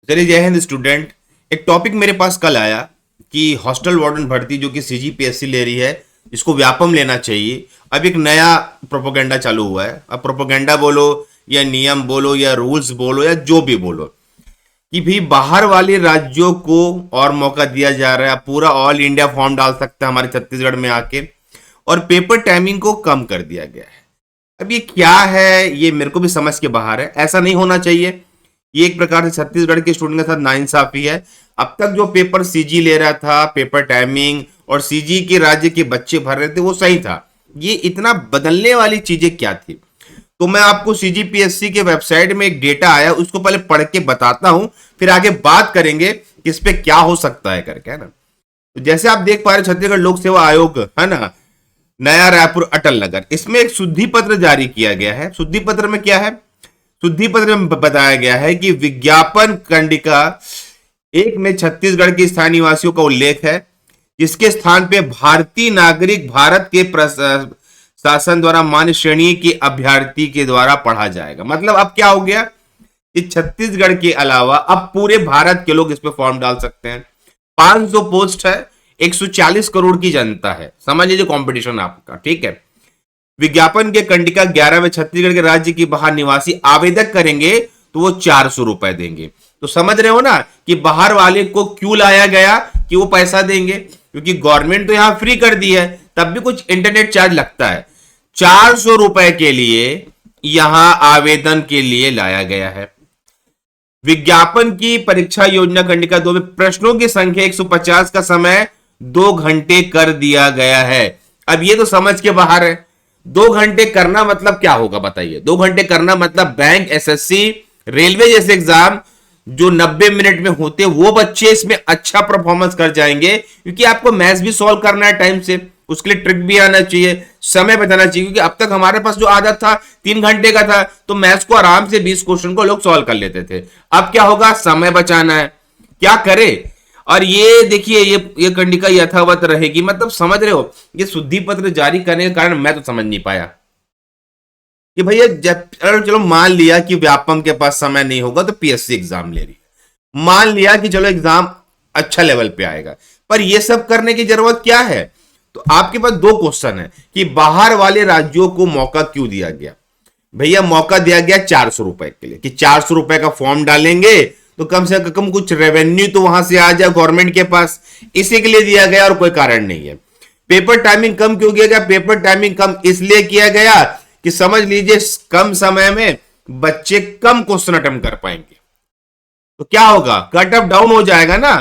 चलिए, जय हिंद स्टूडेंट। एक टॉपिक मेरे पास कल आया कि हॉस्टल वार्डन भर्ती जो कि सीजीपीएससी ले रही है, इसको व्यापम लेना चाहिए। अब एक नया प्रोपोगंडा चालू हुआ है। अब प्रोपोगंडा बोलो या नियम बोलो या रूल्स बोलो या जो भी बोलो, कि भी बाहर वाले राज्यों को और मौका दिया जा रहा है। पूरा ऑल इंडिया फॉर्म डाल सकता है हमारे छत्तीसगढ़ में आके, और पेपर टाइमिंग को कम कर दिया गया है। अब ये क्या है, ये मेरे को भी समझ के बाहर है। ऐसा नहीं होना चाहिए। ये एक प्रकार से छत्तीसगढ़ के स्टूडेंट के साथ नाइंसाफी है। अब तक जो पेपर सीजी ले रहा था, पेपर टाइमिंग और सीजी के राज्य के बच्चे भर रहे थे, वो सही था। ये इतना बदलने वाली चीजें क्या थी? तो मैं आपको सीजीपीएससी के वेबसाइट में एक डेटा आया, उसको पहले पढ़ के बताता हूं, फिर आगे बात करेंगे कि इस पे क्या हो सकता है करके, है ना। तो जैसे आप देख पा रहे, छत्तीसगढ़ लोक सेवा आयोग, है ना, नया रायपुर अटल नगर, इसमें एक शुद्धि पत्र जारी किया गया है। शुद्धि पत्र में क्या है? शुद्धि पत्र में बताया गया है कि विज्ञापन कंडिका एक में छत्तीसगढ़ के स्थानीय निवासियों का उल्लेख है, जिसके स्थान पे भारतीय नागरिक भारत के शासन द्वारा मान्य श्रेणी के अभ्यर्थी के द्वारा पढ़ा जाएगा। मतलब अब क्या हो गया कि छत्तीसगढ़ के अलावा अब पूरे भारत के लोग इस पे फॉर्म डाल सकते हैं। 500 पोस्ट है, 140 करोड़ की जनता है, समझ लीजिए कंपटीशन आपका, ठीक है। विज्ञापन के कंडिका 11 में छत्तीसगढ़ के राज्य की बाहर निवासी आवेदक करेंगे तो वो 400 रुपए देंगे। तो समझ रहे हो ना कि बाहर वाले को क्यों लाया गया, कि वो पैसा देंगे, क्योंकि गवर्नमेंट तो यहां फ्री कर दी है, तब भी कुछ इंटरनेट चार्ज लगता है। 400 रुपए के लिए यहां आवेदन के लिए लाया गया है। विज्ञापन की परीक्षा योजना कंडिका 2 में प्रश्नों की संख्या 150 का समय 2 घंटे कर दिया गया है। अब ये तो समझ के बाहर है। 2 घंटे करना मतलब क्या होगा बताइए? 2 घंटे करना मतलब बैंक, एसएससी, रेलवे जैसे एग्जाम जो 90 मिनट में होते, वो बच्चे इसमें अच्छा परफॉर्मेंस कर जाएंगे, क्योंकि आपको मैथ्स भी सॉल्व करना है टाइम से, उसके लिए ट्रिक भी आना चाहिए, समय बचाना चाहिए। क्योंकि अब तक हमारे पास जो आदत था 3 घंटे का था, तो मैथ्स को आराम से 20 क्वेश्चन को लोग सॉल्व कर लेते थे। अब क्या होगा? समय बचाना है, क्या करे? और ये देखिए, ये कंडिका यथावत रहेगी। मतलब समझ रहे हो, ये शुद्धि पत्र जारी करने के कारण मैं तो समझ नहीं पाया कि भैया, जब चलो मान लिया कि व्यापम के पास समय नहीं होगा तो पीएससी एग्जाम ले रही है, मान लिया कि चलो एग्जाम अच्छा लेवल पे आएगा, पर ये सब करने की जरूरत क्या है? तो आपके पास 2 क्वेश्चन है कि बाहर वाले राज्यों को मौका क्यों दिया गया। भैया, मौका दिया गया 400 रुपए के लिए, कि 400 रुपए का फॉर्म डालेंगे तो कम से कम कुछ रेवेन्यू तो वहां से आ जाए गवर्नमेंट के पास, इसी के लिए दिया गया और कोई कारण नहीं है। पेपर टाइमिंग कम क्यों किया गया? पेपर टाइमिंग कम इसलिए किया गया कि समझ लीजिए कम समय में बच्चे कम क्वेश्चन अटेम्प्ट कर पाएंगे। तो क्या होगा? कट ऑफ डाउन हो जाएगा ना,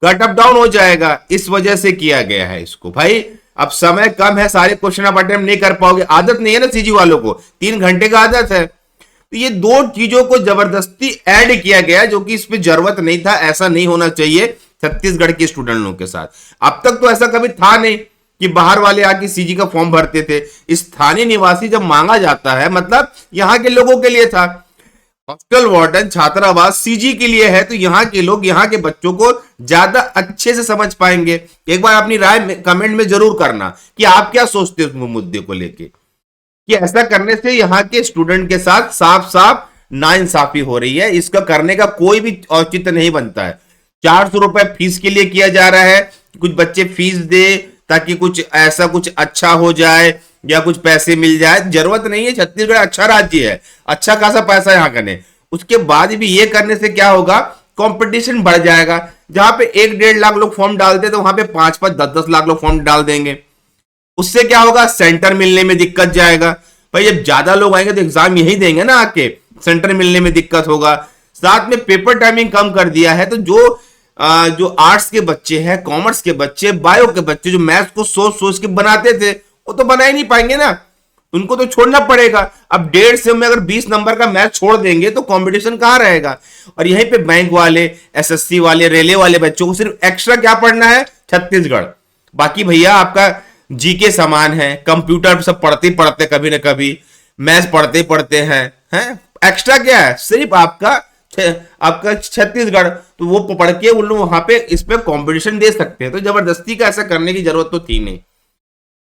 कट ऑफ डाउन हो जाएगा। इस वजह से किया गया है इसको। भाई, अब समय कम है, सारे क्वेश्चन आप अटेम्प्ट नहीं कर पाओगे। आदत नहीं है ना सीजी वालों को, 3 घंटे का आदत है। तो ये 2 चीजों को जबरदस्ती ऐड किया गया, जो कि इस पे जरूरत नहीं था। ऐसा नहीं होना चाहिए छत्तीसगढ़ के स्टूडेंटों के साथ। अब तक तो ऐसा कभी था नहीं कि बाहर वाले आके सीजी का फॉर्म भरते थे। स्थानीय निवासी जब मांगा जाता है, मतलब यहां के लोगों के लिए था। हॉस्टल वार्डन छात्रावास सीजी के लिए है, तो यहां के लोग, यहां के बच्चों को ज्यादा अच्छे से समझ पाएंगे। एक बार अपनी राय कमेंट में जरूर करना कि आप क्या सोचते हो उस मुद्दे को लेके, कि ऐसा करने से यहाँ के स्टूडेंट के साथ साफ साफ नाइंसाफी हो रही है। इसका करने का कोई भी औचित्य नहीं बनता है। 400 रुपए फीस के लिए किया जा रहा है, कुछ बच्चे फीस दे ताकि कुछ ऐसा कुछ अच्छा हो जाए या कुछ पैसे मिल जाए। जरूरत नहीं है। छत्तीसगढ़ अच्छा राज्य है, अच्छा खासा पैसा यहाँ करने, उसके बाद भी ये करने से क्या होगा? कंपटीशन बढ़ जाएगा। जहां पे 1-1.5 लाख लोग फॉर्म डालते, तो वहां पे 5-5, 10-10 लाख लोग फॉर्म डाल देंगे। उससे क्या होगा? सेंटर मिलने में दिक्कत जाएगा। भाई, जब ज्यादा लोग आएंगे तो एग्जाम यही देंगे ना आके, सेंटर मिलने में दिक्कत होगा। साथ में पेपर टाइमिंग कम कर दिया है, तो जो आर्ट्स के बच्चे हैं, कॉमर्स के बच्चे, बायो के बच्चे, जो मैथ्स को सोच सोच के बनाते थे, वो तो बना ही नहीं पाएंगे ना, उनको तो छोड़ना पड़ेगा। अब 150 में अगर 20 नंबर का मैथ छोड़ देंगे तो कंपटीशन कहां रहेगा? और यहीं पे बैंक वाले, एसएससी वाले, रेलवे वाले बच्चों को सिर्फ एक्स्ट्रा क्या पढ़ना है? छत्तीसगढ़। बाकी भैया आपका जीके समान है, कंप्यूटर सब पढ़ते पढ़ते कभी ना कभी, मैथ्स पढ़ते पढ़ते हैं। एक्स्ट्रा क्या है? सिर्फ आपका छत्तीसगढ़। तो वो पढ़ के उन लोग वहां पे इस पे कंपटीशन दे सकते हैं। तो जबरदस्ती का ऐसा करने की जरूरत तो थी नहीं,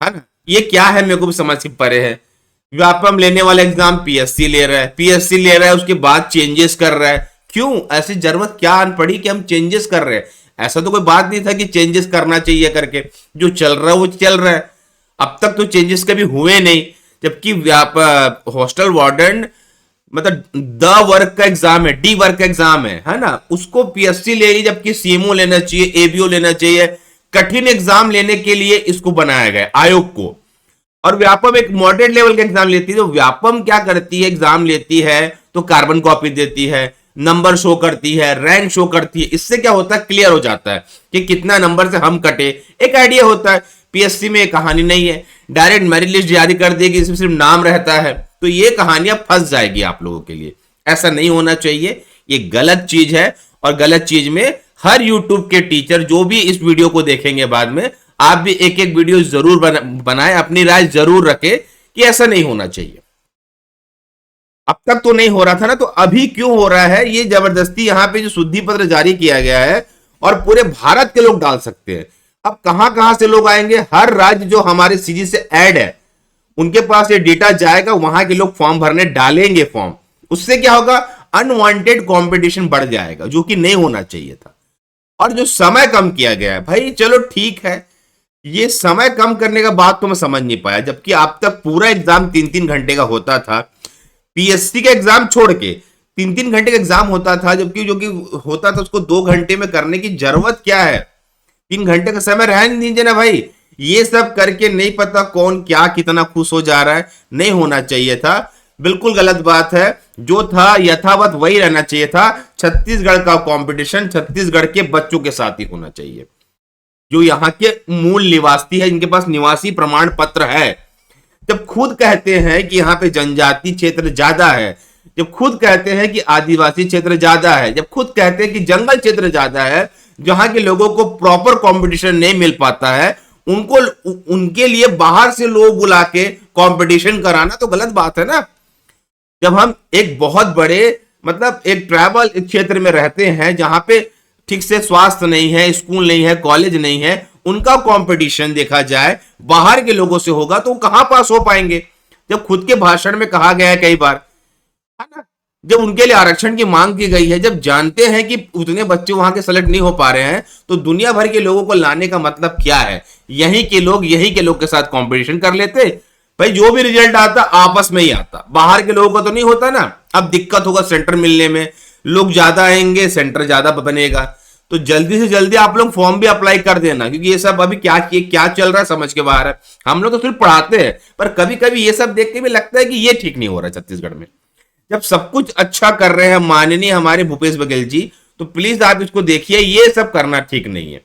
है ना। ये क्या है, मेरे को भी समझ के परे है। व्यापम लेने वाला एग्जाम पीएससी ले रहा है, पीएससी ले रहा है, उसके बाद चेंजेस कर रहा है। क्यों ऐसी जरूरत क्या आन पड़ी कि हम चेंजेस कर रहे हैं? ऐसा तो कोई बात नहीं था कि चेंजेस करना चाहिए करके, जो चल रहा है वो चल रहा है। अब तक तो चेंजेस कभी हुए नहीं, जबकि हॉस्टल वार्डन मतलब द वर्क का एग्जाम है, डी वर्क का एग्जाम है ना, उसको पीएससी ले रही, जबकि सीएमओ लेना चाहिए, एबीओ लेना चाहिए। कठिन एग्जाम लेने के लिए इसको बनाया गया आयोग को। और व्यापम एक मॉडरेट लेवल का एग्जाम लेती है। तो व्यापम क्या करती है, एग्जाम लेती है तो कार्बन कॉपी देती है, नंबर शो करती है, रैंक शो करती है। इससे क्या होता है, क्लियर हो जाता है कि कितना नंबर से हम कटे, एक आइडिया होता है। पीएससी में कहानी नहीं है, डायरेक्ट मेरिट लिस्ट जारी कर देगी, इसमें सिर्फ नाम रहता है। तो ये कहानियां फंस जाएगी आप लोगों के लिए, ऐसा नहीं होना चाहिए। ये गलत चीज है, और गलत चीज में हर यूट्यूब के टीचर जो भी इस वीडियो को देखेंगे बाद में, आप भी एक एक वीडियो जरूर बनाएं, अपनी राय जरूर रखें कि ऐसा नहीं होना चाहिए। अब तक तो नहीं हो रहा था ना, तो अभी क्यों हो रहा है? ये जबरदस्ती यहां पे जो शुद्धि पत्र जारी किया गया है, और पूरे भारत के लोग डाल सकते हैं। अब कहां कहां से लोग आएंगे? हर राज्य जो हमारे सीजी से ऐड है उनके पास ये डेटा जाएगा, वहां के लोग फॉर्म भरने डालेंगे फॉर्म। उससे क्या होगा, अनवांटेड कंपटीशन बढ़ जाएगा, जो कि नहीं होना चाहिए था। और जो समय कम किया गया है, भाई चलो ठीक है, ये समय कम करने का बात तो मैं समझ नहीं पाया। जबकि अब तक पूरा एग्जाम 3-3 घंटे का होता था, पीएससी का एग्जाम छोड़ के 3-3 घंटे का एग्जाम होता था, जबकि जो कि होता था उसको 2 घंटे में करने की जरूरत क्या है? 3 घंटे का समय रहने दीजिए ना भाई। ये सब करके नहीं पता कौन क्या कितना खुश हो जा रहा है, नहीं होना चाहिए था, बिल्कुल गलत बात है। जो था यथावत वही रहना चाहिए था। छत्तीसगढ़ का कंपटीशन छत्तीसगढ़ के बच्चों के साथ ही होना चाहिए, जो यहाँ के मूल निवासी है, जिनके पास निवासी प्रमाण पत्र है। जब खुद कहते हैं कि यहाँ पे जनजाति क्षेत्र ज्यादा है, जब खुद कहते हैं कि आदिवासी क्षेत्र ज्यादा है, जब खुद कहते हैं कि जंगल क्षेत्र ज्यादा है, जहां के लोगों को प्रॉपर कंपटीशन नहीं मिल पाता है, उनको उनके लिए बाहर से लोग बुला के कंपटीशन कराना तो गलत बात है ना। जब हम एक बहुत बड़े मतलब एक ट्राइबल क्षेत्र में रहते हैं, जहां पे ठीक से स्वास्थ्य नहीं है, स्कूल नहीं है, कॉलेज नहीं है, उनका कंपटीशन देखा जाए बाहर के लोगों से होगा तो वो कहां पास हो पाएंगे? जब खुद के भाषण में कहा गया है कई बार, है ना, जब उनके लिए आरक्षण की मांग की गई है, जब जानते हैं कि उतने बच्चे वहां के सेलेक्ट नहीं हो पा रहे हैं, तो दुनिया भर के लोगों को लाने का मतलब क्या है? यहीं के लोग के साथ कंपटीशन कर लेते भाई। जो भी रिजल्ट आता आपस में ही आता, बाहर के लोगों का तो नहीं होता ना। अब दिक्कत होगा सेंटर मिलने में, लोग ज्यादा आएंगे, सेंटर ज्यादा बनेगा। तो जल्दी से जल्दी आप लोग फॉर्म भी अप्लाई कर देना, क्योंकि ये सब अभी क्या चल रहा है समझ के बाहर है। हम लोग तो सिर्फ पढ़ाते हैं, पर कभी कभी ये सब देख के भी लगता है कि ये ठीक नहीं हो रहा है छत्तीसगढ़ में। जब सब कुछ अच्छा कर रहे हैं माननीय हमारे भूपेश बघेल जी, तो प्लीज आप इसको देखिए, ये सब करना ठीक नहीं है।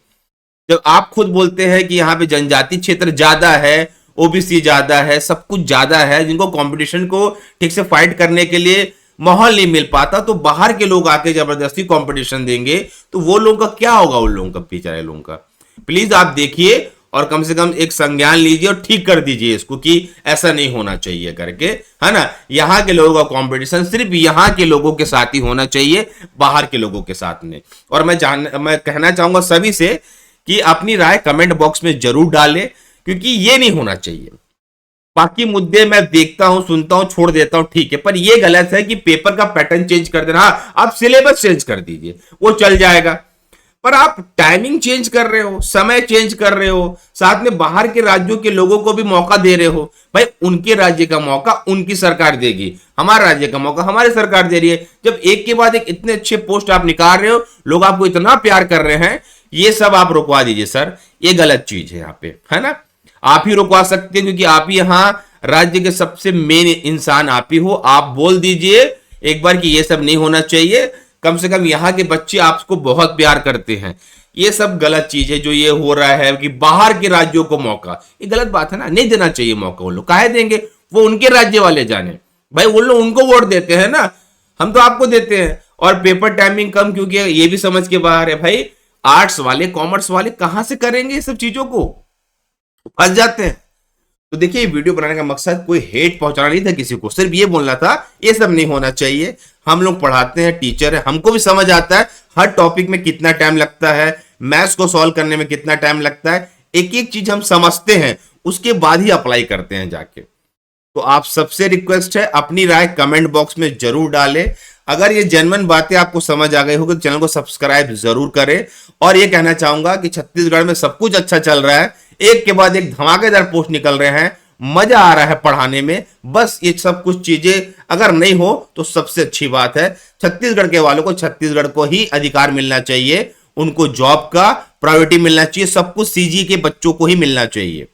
जब आप खुद बोलते हैं कि यहाँ पे जनजाति क्षेत्र ज्यादा है, ओबीसी ज्यादा है, सब कुछ ज्यादा है, जिनको कंपटीशन को ठीक से फाइट करने के लिए माहौल नहीं मिल पाता, तो बाहर के लोग आके जबरदस्ती कंपटीशन देंगे, तो वो लोगों का क्या होगा? उन लोगों का, बेचारे लोगों का। प्लीज आप देखिए और कम से कम एक संज्ञान लीजिए और ठीक कर दीजिए इसको कि ऐसा नहीं होना चाहिए करके, है ना। यहाँ के लोगों का कंपटीशन सिर्फ यहाँ के लोगों के साथ ही होना चाहिए, बाहर के लोगों के साथ नहीं। और मैं कहना चाहूंगा सभी से कि अपनी राय कमेंट बॉक्स में जरूर डालें, क्योंकि ये नहीं होना चाहिए। बाकी मुद्दे मैं देखता हूं, सुनता हूं, छोड़ देता हूं, ठीक है, पर ये गलत है कि पेपर का पैटर्न चेंज कर देना। हाँ, आप सिलेबस चेंज कर दीजिए, वो चल जाएगा, पर आप टाइमिंग चेंज कर रहे हो, समय चेंज कर रहे हो, साथ में बाहर के राज्यों के लोगों को भी मौका दे रहे हो। भाई उनके राज्य का मौका उनकी सरकार देगी, हमारे राज्य का मौका हमारी सरकार दे रही है। जब एक के बाद एक इतने अच्छे पोस्ट आप निकाल रहे हो, लोग आपको इतना प्यार कर रहे हैं, ये सब आप रुकवा दीजिए सर, ये गलत चीज है यहाँ पे, है ना। आप ही रुकवा सकते हैं, क्योंकि आप ही यहाँ राज्य के सबसे मेन इंसान आप ही हो। आप बोल दीजिए एक बार कि ये सब नहीं होना चाहिए, कम से कम यहाँ के बच्चे आपको बहुत प्यार करते हैं। ये सब गलत चीज है जो ये हो रहा है कि बाहर के राज्यों को मौका, ये गलत बात है ना, नहीं देना चाहिए मौका। वो लोग काहे देंगे? वो उनके राज्य वाले जाने भाई, वो लोग उनको वोट देते हैं ना, हम तो आपको देते हैं। और पेपर टाइमिंग कम क्यों किया, ये भी समझ के बाहर है भाई। आर्ट्स वाले, कॉमर्स वाले कहां से करेंगे ये सब चीजों को, फंस जाते हैं। तो देखिए, वीडियो बनाने का मकसद कोई हेट पहुंचाना नहीं था किसी को, सिर्फ ये बोलना था ये सब नहीं होना चाहिए। हम लोग पढ़ाते हैं, टीचर है, हमको भी समझ आता है हर टॉपिक में कितना टाइम लगता है, मैथ्स को सॉल्व करने में कितना टाइम लगता है। एक एक चीज हम समझते हैं, उसके बाद ही अप्लाई करते हैं जाके। तो आप सबसे रिक्वेस्ट है, अपनी राय कमेंट बॉक्स में जरूर डालें, अगर ये जेन्युइन बातें आपको समझ आ गई होगी तो चैनल को सब्सक्राइब जरूर करें। और ये कहना चाहूंगा कि छत्तीसगढ़ में सब कुछ अच्छा चल रहा है, एक के बाद एक धमाकेदार पोस्ट निकल रहे हैं, मजा आ रहा है पढ़ाने में। बस ये सब कुछ चीजें अगर नहीं हो तो सबसे अच्छी बात है, छत्तीसगढ़ के वालों को छत्तीसगढ़ को ही अधिकार मिलना चाहिए, उनको जॉब का प्रायोरिटी मिलना चाहिए, सब कुछ सीजी के बच्चों को ही मिलना चाहिए,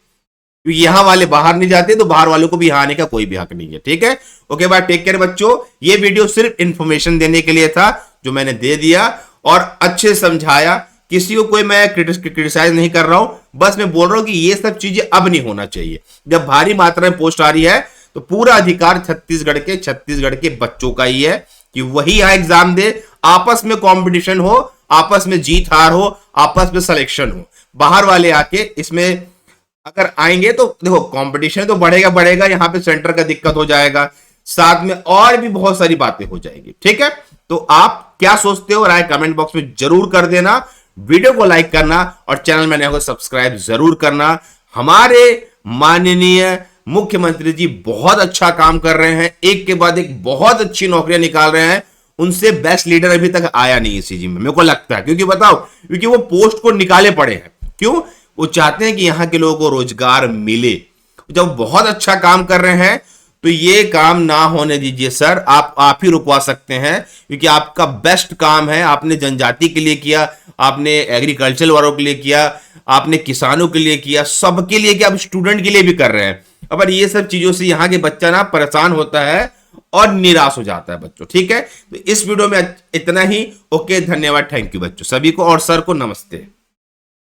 क्योंकि यहां वाले बाहर नहीं जाते तो बाहर वालों को भी यहां आने का कोई भी हक नहीं है। ठीक है, ओके बाय, टेक केयर बच्चों। ये वीडियो सिर्फ इंफॉर्मेशन देने के लिए था जो मैंने दे दिया और अच्छे से समझाया। किसी को कोई मैं क्रिटिसाइज नहीं कर रहा हूं, बस मैं बोल रहा हूं कि ये सब चीजें अब नहीं होना चाहिए। जब भारी मात्रा में पोस्ट आ रही है तो पूरा अधिकार छत्तीसगढ़ के बच्चों का ही है कि वही यहां एग्जाम दे, आपस में कंपटीशन हो, आपस में जीत हार हो, आपस में सिलेक्शन हो। बाहर वाले आके इसमें अगर आएंगे तो देखो कंपटीशन तो बढ़ेगा, यहां पे सेंटर का दिक्कत हो जाएगा, साथ में और भी बहुत सारी बातें हो जाएगी। ठीक है, तो आप क्या सोचते हो राय कमेंट बॉक्स में जरूर कर देना, वीडियो को लाइक करना और चैनल में नए हो सब्सक्राइब जरूर करना। हमारे माननीय मुख्यमंत्री जी बहुत अच्छा काम कर रहे हैं, एक के बाद एक बहुत अच्छी नौकरियां निकाल रहे हैं, उनसे बेस्ट लीडर अभी तक आया नहीं इस चीज में, मेरे को लगता है। क्योंकि बताओ, क्योंकि वो पोस्ट को निकाले पड़े हैं, क्यों? वो चाहते हैं कि यहां के लोगों को रोजगार मिले। जब बहुत अच्छा काम कर रहे हैं तो ये काम ना होने दीजिए सर, आप ही रुकवा सकते हैं, क्योंकि आपका बेस्ट काम है, आपने जनजाति के लिए किया, आपने एग्रीकल्चर वालों के लिए किया, आपने किसानों के लिए किया, सबके लिए किया, आप स्टूडेंट के लिए भी कर रहे हैं। अब ये सब चीजों से यहाँ के बच्चा ना परेशान होता है और निराश हो जाता है बच्चों। ठीक है, तो इस वीडियो में इतना ही। ओके, धन्यवाद, थैंक यू बच्चों सभी को, और सर को नमस्ते।